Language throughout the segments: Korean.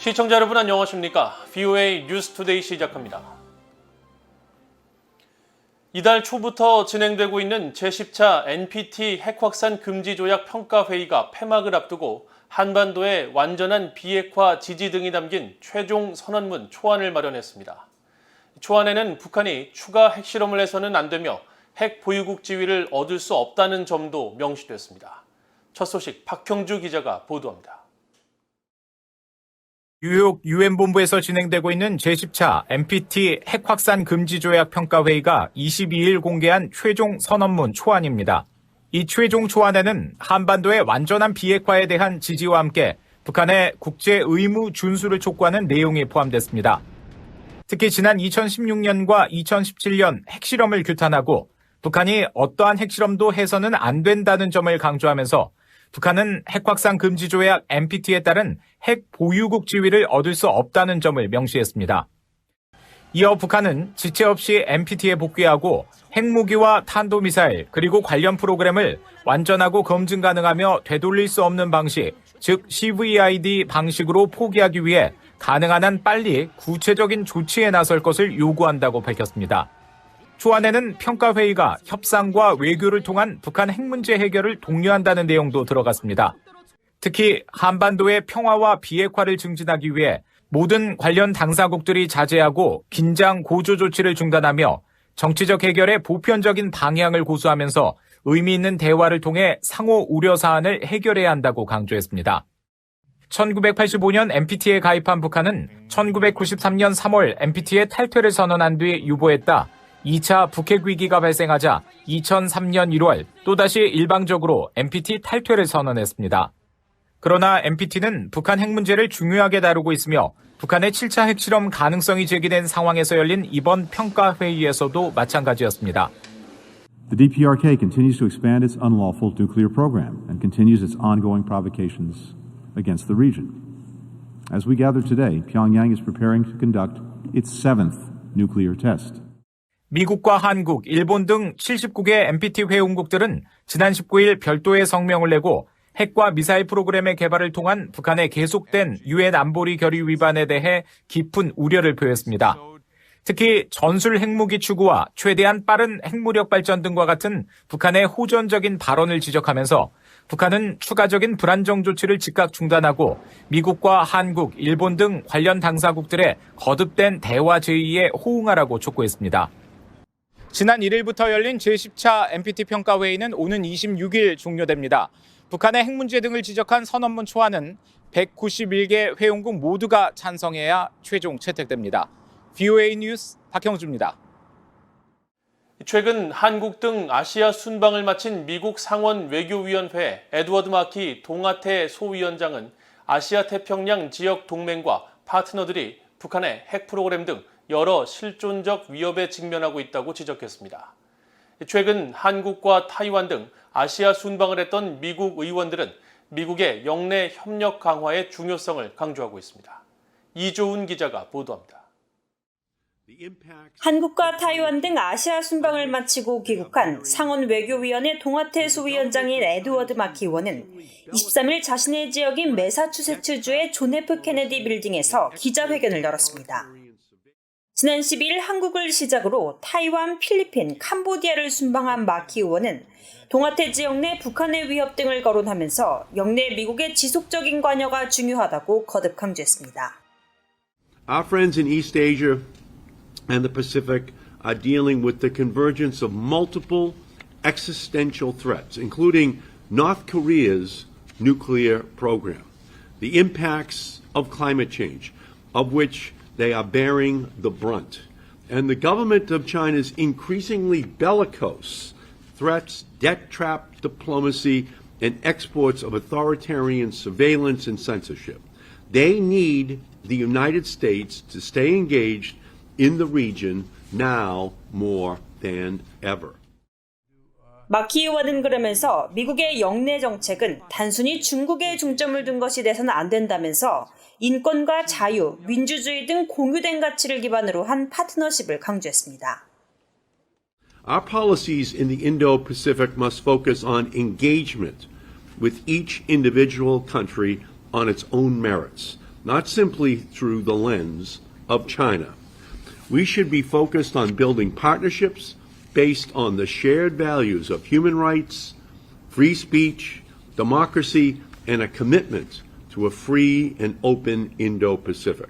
시청자 여러분 안녕하십니까? VOA 뉴스투데이 시작합니다. 이달 초부터 진행되고 있는 제10차 NPT 핵확산 금지 조약 평가회의가 폐막을 앞두고 한반도의 완전한 비핵화 지지 등이 담긴 최종 선언문 초안을 마련했습니다. 초안에는 북한이 추가 핵실험을 해서는 안 되며 핵 보유국 지위를 얻을 수 없다는 점도 명시됐습니다. 첫 소식 박형주 기자가 보도합니다. 뉴욕 유엔본부에서 진행되고 있는 제10차 NPT 핵확산 금지 조약 평가회의가 22일 공개한 최종 선언문 초안입니다. 이 최종 초안에는 한반도의 완전한 비핵화에 대한 지지와 함께 북한의 국제 의무 준수를 촉구하는 내용이 포함됐습니다. 특히 지난 2016년과 2017년 핵실험을 규탄하고 북한이 어떠한 핵실험도 해서는 안 된다는 점을 강조하면서 북한은 핵확산 금지 조약 NPT에 따른 핵 보유국 지위를 얻을 수 없다는 점을 명시했습니다. 이어 북한은 지체 없이 NPT에 복귀하고 핵무기와 탄도미사일 그리고 관련 프로그램을 완전하고 검증 가능하며 되돌릴 수 없는 방식, 즉 CVID 방식으로 포기하기 위해 가능한 한 빨리 구체적인 조치에 나설 것을 요구한다고 밝혔습니다. 초안에는 평가회의가 협상과 외교를 통한 북한 핵 문제 해결을 독려한다는 내용도 들어갔습니다. 특히 한반도의 평화와 비핵화를 증진하기 위해 모든 관련 당사국들이 자제하고 긴장 고조 조치를 중단하며 정치적 해결의 보편적인 방향을 고수하면서 의미 있는 대화를 통해 상호 우려 사안을 해결해야 한다고 강조했습니다. 1985년 NPT에 가입한 북한은 1993년 3월 NPT의 탈퇴를 선언한 뒤 유보했다. 2차 북핵 위기가 발생하자 2003년 1월 또다시 일방적으로 NPT 탈퇴를 선언했습니다. 그러나 NPT는 북한 핵 문제를 중요하게 다루고 있으며 북한의 7차 핵실험 가능성이 제기된 상황에서 열린 이번 평가회의에서도 마찬가지였습니다. The DPRK continues to expand its unlawful nuclear program and continues its ongoing provocations against the region. As we gather today, Pyongyang is preparing to conduct its 7th nuclear test. 미국과 한국, 일본 등 79개 NPT 회원국들은 지난 19일 별도의 성명을 내고 핵과 미사일 프로그램의 개발을 통한 북한의 계속된 유엔 안보리 결의 위반에 대해 깊은 우려를 표했습니다. 특히 전술 핵무기 추구와 최대한 빠른 핵무력 발전 등과 같은 북한의 호전적인 발언을 지적하면서 북한은 추가적인 불안정 조치를 즉각 중단하고 미국과 한국, 일본 등 관련 당사국들의 거듭된 대화 제의에 호응하라고 촉구했습니다. 지난 1일부터 열린 제10차 NPT 평가회의는 오는 26일 종료됩니다. 북한의 핵 문제 등을 지적한 선언문 초안은 191개 회원국 모두가 찬성해야 최종 채택됩니다. VOA 뉴스 박형주입니다. 최근 한국 등 아시아 순방을 마친 미국 상원 외교위원회 에드워드 마키 동아태 소위원장은 아시아 태평양 지역 동맹과 파트너들이 북한의 핵 프로그램 등 여러 실존적 위협에 직면하고 있다고 지적했습니다. 최근 한국과 타이완 등 아시아 순방을 했던 미국 의원들은 미국의 영내 협력 강화의 중요성을 강조하고 있습니다. 이조은 기자가 보도합니다. 한국과 타이완 등 아시아 순방을 마치고 귀국한 상원 외교위원회 동아태 소위원장인 에드워드 마키 의원은 23일 자신의 지역인 매사추세츠주의 존 F 케네디 빌딩에서 기자회견을 열었습니다. 지난 12일 한국을 시작으로 타이완, 필리핀, 캄보디아를 순방한 마키 의원은 동아태 지역 내 북한의 위협 등을 거론하면서 영내 미국의 지속적인 관여가 중요하다고 거듭 강조했습니다. Our friends in East Asia and the Pacific are dealing with the convergence of multiple existential threats, including North Korea's nuclear program, the impacts of climate change, of which they are bearing the brunt, and the government of China's increasingly bellicose threats, debt trap diplomacy, and exports of authoritarian surveillance and censorship. They need the United States to stay engaged in the region now more than ever. 마키 의원은 그러면서 미국의 영내 정책은 단순히 중국에 중점을 둔 것이 돼서는 안 된다면서 인권과 자유, 민주주의 등 공유된 가치를 기반으로 한 파트너십을 강조했습니다. Our policies in the Indo-Pacific must focus on engagement with each individual country on its own merits, not simply through the lens of China. We should be focused on building partnerships based on the shared values of human rights, free speech, democracy, and a commitment to a free and open Indo-Pacific.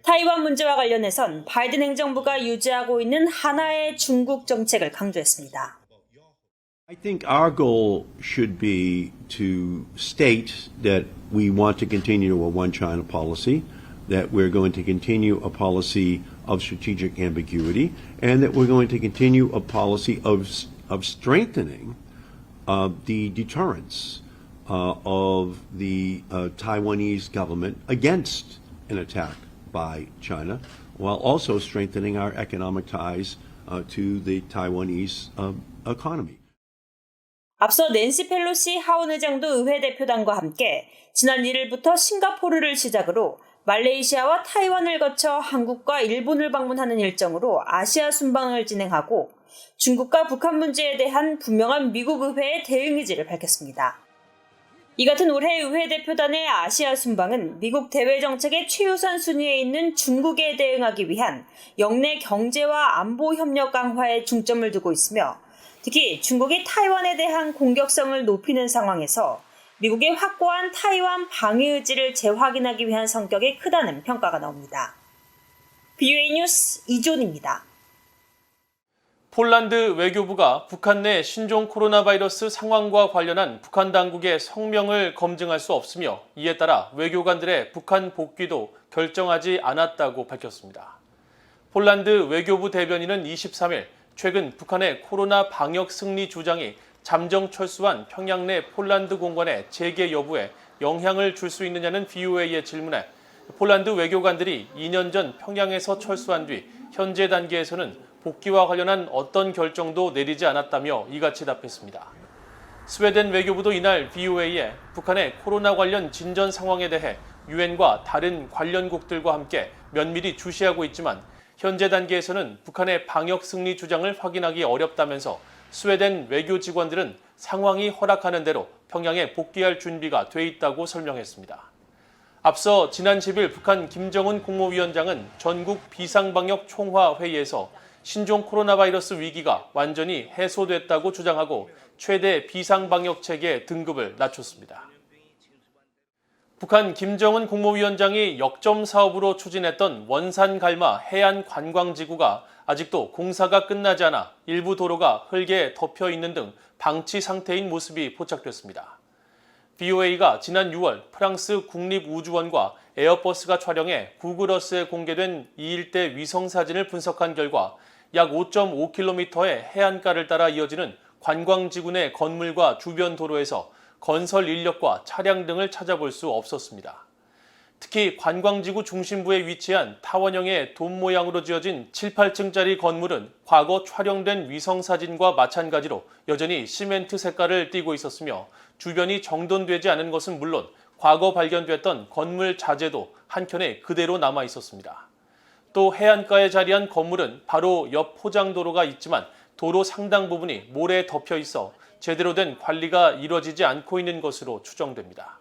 타이완 문제와 관련해선 바이든 행정부가 유지하고 있는 하나의 중국 정책을 강조했습니다. I think our goal should be to state that we want to continue a one China policy, that we're going to continue a policy of strategic ambiguity, and that we're going to continue a policy of strengthening the deterrence of the Taiwanese government against an attack by China, while also strengthening our economic ties to the Taiwanese economy. 앞서 낸시 펠로시 하원 의장도 의회 대표단과 함께 지난 1일부터 싱가포르를 시작으로 말레이시아와 타이완을 거쳐 한국과 일본을 방문하는 일정으로 아시아 순방을 진행하고 중국과 북한 문제에 대한 분명한 미국 의회의 대응 의지를 밝혔습니다. 이 같은 올해 의회 대표단의 아시아 순방은 미국 대외 정책의 최우선 순위에 있는 중국에 대응하기 위한 영내 경제와 안보 협력 강화에 중점을 두고 있으며 특히 중국이 타이완에 대한 공격성을 높이는 상황에서 미국의 확고한 타이완 방해 의지를 재확인하기 위한 성격이 크다는 평가가 나옵니다. BOA 뉴스 이존입니다. 폴란드 외교부가 북한 내 신종 코로나 바이러스 상황과 관련한 북한 당국의 성명을 검증할 수 없으며 이에 따라 외교관들의 북한 복귀도 결정하지 않았다고 밝혔습니다. 폴란드 외교부 대변인은 23일 최근 북한의 코로나 방역 승리 주장이 잠정 철수한 평양 내 폴란드 공관의 재개 여부에 영향을 줄 수 있느냐는 BOA의 질문에 폴란드 외교관들이 2년 전 평양에서 철수한 뒤 현재 단계에서는 복귀와 관련한 어떤 결정도 내리지 않았다며 이같이 답했습니다. 스웨덴 외교부도 이날 BOA에 북한의 코로나 관련 진전 상황에 대해 유엔과 다른 관련국들과 함께 면밀히 주시하고 있지만 현재 단계에서는 북한의 방역 승리 주장을 확인하기 어렵다면서 스웨덴 외교 직원들은 상황이 허락하는 대로 평양에 복귀할 준비가 돼 있다고 설명했습니다. 앞서 지난 10일 북한 김정은 국무위원장은 전국 비상방역 총화 회의에서 신종 코로나 바이러스 위기가 완전히 해소됐다고 주장하고 최대 비상방역 체계 등급을 낮췄습니다. 북한 김정은 국무위원장이 역점 사업으로 추진했던 원산-갈마 해안관광지구가 아직도 공사가 끝나지 않아 일부 도로가 흙에 덮여 있는 등 방치 상태인 모습이 포착됐습니다. BOA가 지난 6월 프랑스 국립우주원과 에어버스가 촬영해 구글어스에 공개된 이 일대 위성사진을 분석한 결과 약 5.5km의 해안가를 따라 이어지는 관광지구 내 건물과 주변 도로에서 건설 인력과 차량 등을 찾아볼 수 없었습니다. 특히 관광지구 중심부에 위치한 타원형의 돔 모양으로 지어진 7, 8층짜리 건물은 과거 촬영된 위성사진과 마찬가지로 여전히 시멘트 색깔을 띠고 있었으며 주변이 정돈되지 않은 것은 물론 과거 발견됐던 건물 자재도 한켠에 그대로 남아 있었습니다. 또 해안가에 자리한 건물은 바로 옆 포장도로가 있지만 도로 상당 부분이 모래에 덮여 있어 제대로 된 관리가 이루어지지 않고 있는 것으로 추정됩니다.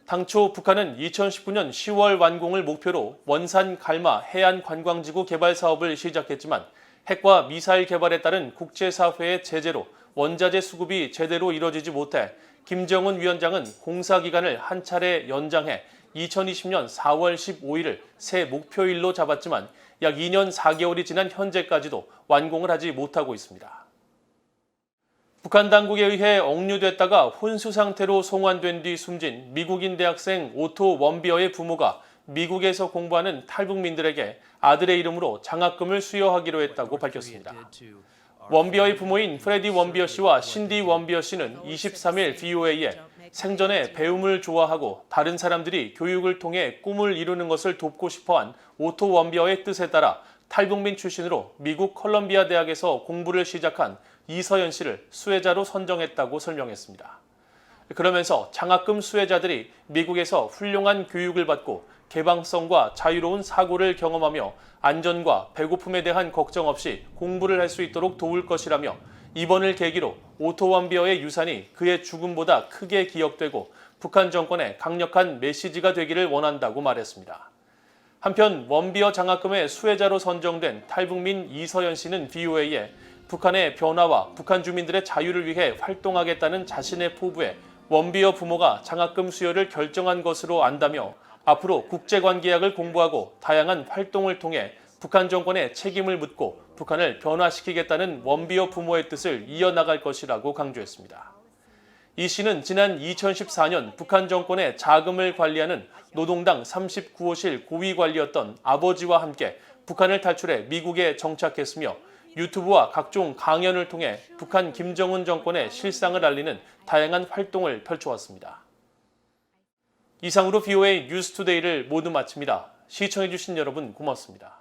당초 북한은 2019년 10월 완공을 목표로 원산-갈마 해안관광지구 개발 사업을 시작했지만 핵과 미사일 개발에 따른 국제사회의 제재로 원자재 수급이 제대로 이루어지지 못해 김정은 위원장은 공사 기간을 한 차례 연장해 2020년 4월 15일을 새 목표일로 잡았지만 약 2년 4개월이 지난 현재까지도 완공을 하지 못하고 있습니다. 북한 당국에 의해 억류됐다가 혼수 상태로 송환된 뒤 숨진 미국인 대학생 오토 원비어의 부모가 미국에서 공부하는 탈북민들에게 아들의 이름으로 장학금을 수여하기로 했다고 밝혔습니다. 원비어의 부모인 프레디 원비어 씨와 신디 원비어 씨는 23일 BOA에 생전에 배움을 좋아하고 다른 사람들이 교육을 통해 꿈을 이루는 것을 돕고 싶어한 오토 원비어의 뜻에 따라 탈북민 출신으로 미국 컬럼비아 대학에서 공부를 시작한 이서연 씨를 수혜자로 선정했다고 설명했습니다. 그러면서 장학금 수혜자들이 미국에서 훌륭한 교육을 받고 개방성과 자유로운 사고를 경험하며 안전과 배고픔에 대한 걱정 없이 공부를 할 수 있도록 도울 것이라며 이번을 계기로 오토 원비어의 유산이 그의 죽음보다 크게 기억되고 북한 정권에 강력한 메시지가 되기를 원한다고 말했습니다. 한편 원비어 장학금의 수혜자로 선정된 탈북민 이서연 씨는 VOA에 북한의 변화와 북한 주민들의 자유를 위해 활동하겠다는 자신의 포부에 원비어 부모가 장학금 수여를 결정한 것으로 안다며 앞으로 국제관계학을 공부하고 다양한 활동을 통해 북한 정권의 책임을 묻고 북한을 변화시키겠다는 원비어 부모의 뜻을 이어나갈 것이라고 강조했습니다. 이 씨는 지난 2014년 북한 정권의 자금을 관리하는 노동당 39호실 고위관리였던 아버지와 함께 북한을 탈출해 미국에 정착했으며 유튜브와 각종 강연을 통해 북한 김정은 정권의 실상을 알리는 다양한 활동을 펼쳐왔습니다. 이상으로 VOA 뉴스투데이를 모두 마칩니다. 시청해주신 여러분 고맙습니다.